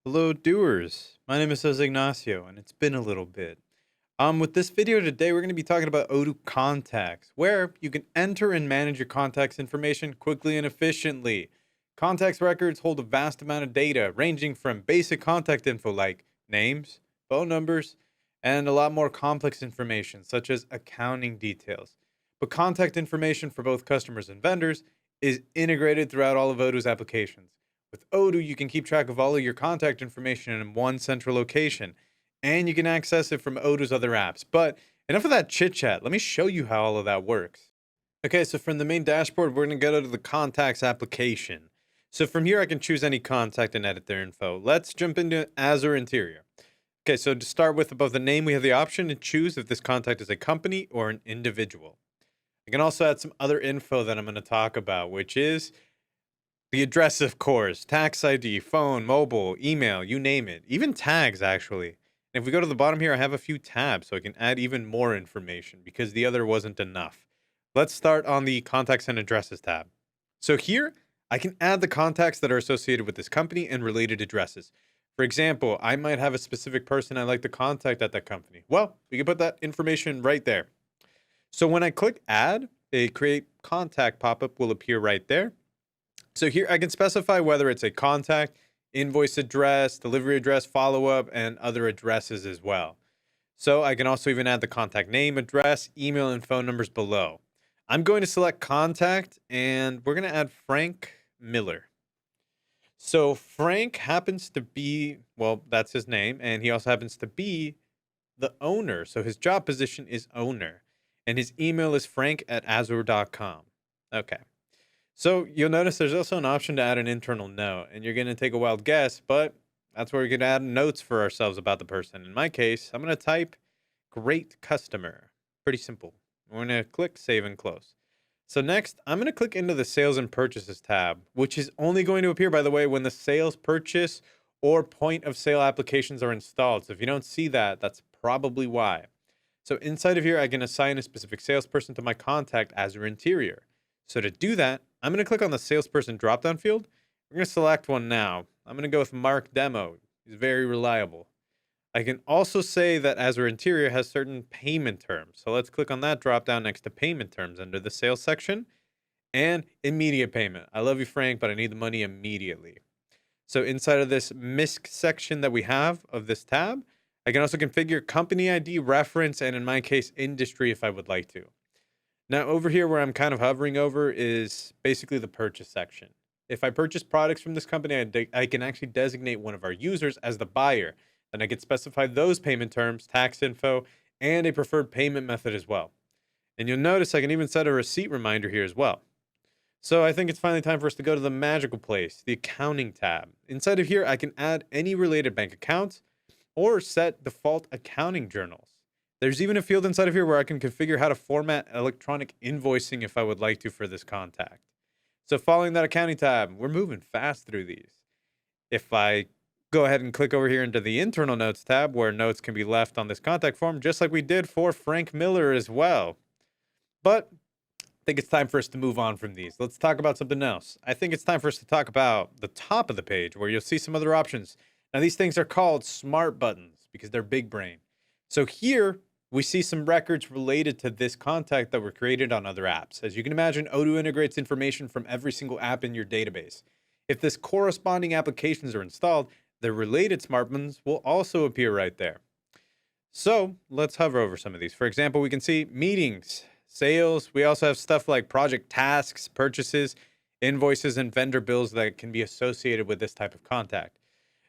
Hello, doers. My name is Jose Ignacio, and it's been a little bit. With this video today, we're going to be talking about Odoo Contacts, where you can enter and manage your contacts information quickly and efficiently. Contacts records hold a vast amount of data, ranging from basic contact info like names, phone numbers, and a lot more complex information, such as accounting details. But contact information for both customers and vendors is integrated throughout all of Odoo's applications. With Odoo, you can keep track of all of your contact information in one central location, and you can access it from Odoo's other apps. But enough of that chit chat. Let me show you how all of that works. Okay, so from the main dashboard, we're going to go to the contacts application. So from here, I can choose any contact and edit their info. Let's jump into Azure Interior. Okay, so to start with, above the name, we have the option to choose if this contact is a company or an individual. I can also add some other info that I'm going to talk about, which is the address, of course, tax ID, phone, mobile, email, you name it, even tags, actually. And if we go to the bottom here, I have a few tabs so I can add even more information because the other wasn't enough. Let's start on the contacts and addresses tab. So here, I can add the contacts that are associated with this company and related addresses. For example, I might have a specific person I like to contact at that company. Well, we can put that information right there. So when I click add, a create contact pop-up will appear right there. So here I can specify whether it's a contact, invoice address, delivery address, follow-up, and other addresses as well. So I can also even add the contact name, address, email, and phone numbers below. I'm going to select contact, and we're going to add Frank Miller. So Frank happens to be, well, that's his name, and he also happens to be the owner. So his job position is owner, and his email is frank@azure.com. Okay. So you'll notice there's also an option to add an internal note, and you're going to take a wild guess, but that's where we can add notes for ourselves about the person. In my case, I'm going to type great customer. Pretty simple. We're going to click save and close. So next, I'm going to click into the sales and purchases tab, which is only going to appear, by the way, when the sales, purchase, or point of sale applications are installed. So if you don't see that, that's probably why. So inside of here, I can assign a specific salesperson to my contact Azure Interior. So to do that, I'm going to click on the salesperson dropdown field. We're going to select one now. I'm going to go with Mark Demo. He's very reliable. I can also say that Azure Interior has certain payment terms. So let's click on that dropdown next to payment terms under the sales section and immediate payment. I love you, Frank, but I need the money immediately. So inside of this MISC section that we have of this tab, I can also configure company ID, reference, and in my case, industry if I would like to. Now over here where I'm kind of hovering over is basically the purchase section. If I purchase products from this company, I can actually designate one of our users as the buyer. Then I can specify those payment terms, tax info, and a preferred payment method as well. And you'll notice I can even set a receipt reminder here as well. So I think it's finally time for us to go to the magical place, the accounting tab. Inside of here, I can add any related bank accounts or set default accounting journals. There's even a field inside of here where I can configure how to format electronic invoicing if I would like to for this contact. So following that accounting tab, we're moving fast through these. If I go ahead and click over here into the internal notes tab where notes can be left on this contact form, just like we did for Frank Miller as well. But I think it's time for us to move on from these. Let's talk about something else. I think it's time for us to talk about the top of the page where you'll see some other options. Now, these things are called smart buttons because they're big brain. So here we see some records related to this contact that were created on other apps. As you can imagine, Odoo integrates information from every single app in your database. If this corresponding applications are installed, the related smart buttons will also appear right there. So let's hover over some of these. For example, we can see meetings, sales. We also have stuff like project tasks, purchases, invoices, and vendor bills that can be associated with this type of contact.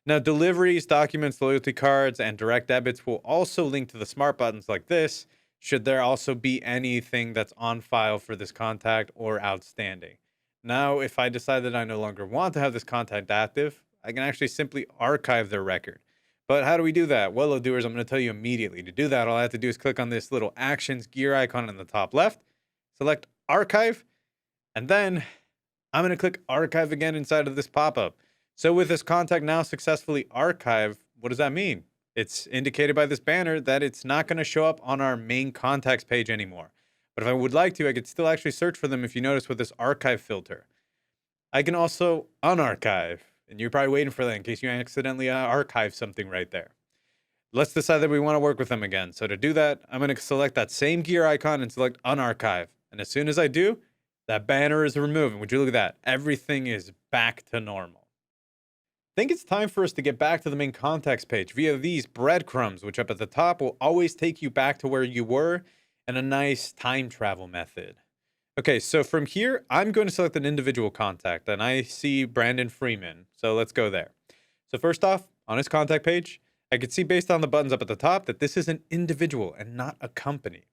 Now, deliveries, documents, loyalty cards, and direct debits will also link to the smart buttons like this, should there also be anything that's on file for this contact or outstanding. Now, if I decide that I no longer want to have this contact active, I can actually simply archive their record. But how do we do that? Well, doers, I'm going to tell you immediately. To do that, all I have to do is click on this little actions gear icon in the top left, select archive, and then I'm going to click archive again inside of this pop-up. So with this contact now successfully archived, what does that mean? It's indicated by this banner that it's not going to show up on our main contacts page anymore. But if I would like to, I could still actually search for them if you notice with this archive filter. I can also unarchive. And you're probably waiting for that in case you accidentally archive something right there. Let's decide that we want to work with them again. So to do that, I'm going to select that same gear icon and select unarchive. And as soon as I do, that banner is removed. And would you look at that? Everything is back to normal. I think it's time for us to get back to the main contacts page via these breadcrumbs, which up at the top will always take you back to where you were, and a nice time travel method. Okay, so from here, I'm going to select an individual contact, and I see Brandon Freeman. So let's go there. So first off, on his contact page, I can see based on the buttons up at the top that this is an individual and not a company.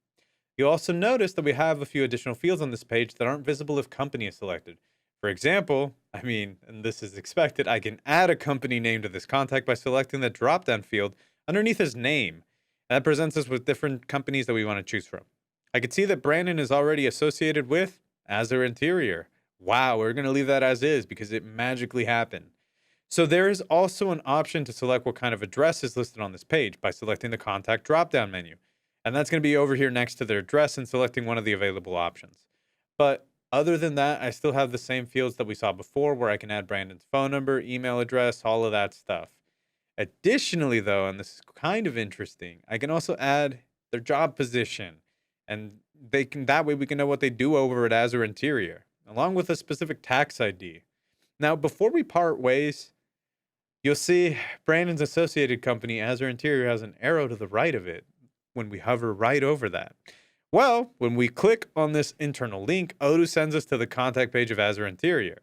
You'll also notice that we have a few additional fields on this page that aren't visible if company is selected. For example, and this is expected, I can add a company name to this contact by selecting the drop-down field underneath his name. And that presents us with different companies that we want to choose from. I can see that Brandon is already associated with Azure Interior. Wow, we're going to leave that as is because it magically happened. So there is also an option to select what kind of address is listed on this page by selecting the contact drop-down menu. And that's going to be over here next to their address and selecting one of the available options. But other than that, I still have the same fields that we saw before where I can add Brandon's phone number, email address, all of that stuff. Additionally, though, and this is kind of interesting, I can also add their job position. And that way we can know what they do over at Azure Interior, along with a specific tax ID. Now, before we part ways, you'll see Brandon's associated company, Azure Interior, has an arrow to the right of it when we hover right over that. Well, when we click on this internal link, Odoo sends us to the contact page of Azure Interior.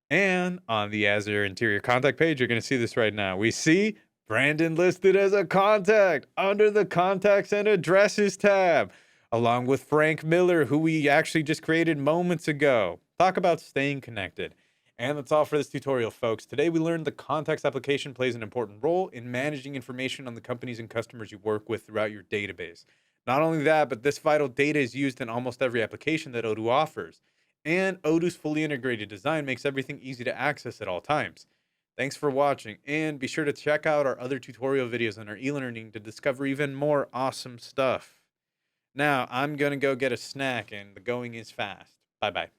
And on the Azure Interior contact page, you're going to see this right now. We see Brandon listed as a contact under the Contacts and Addresses tab, along with Frank Miller, who we actually just created moments ago. Talk about staying connected. And that's all for this tutorial, folks. Today we learned the contacts application plays an important role in managing information on the companies and customers you work with throughout your database. Not only that, but this vital data is used in almost every application that Odoo offers. And Odoo's fully integrated design makes everything easy to access at all times. Thanks for watching, and be sure to check out our other tutorial videos on our e-learning to discover even more awesome stuff. Now, I'm going to go get a snack, and the going is fast. Bye-bye.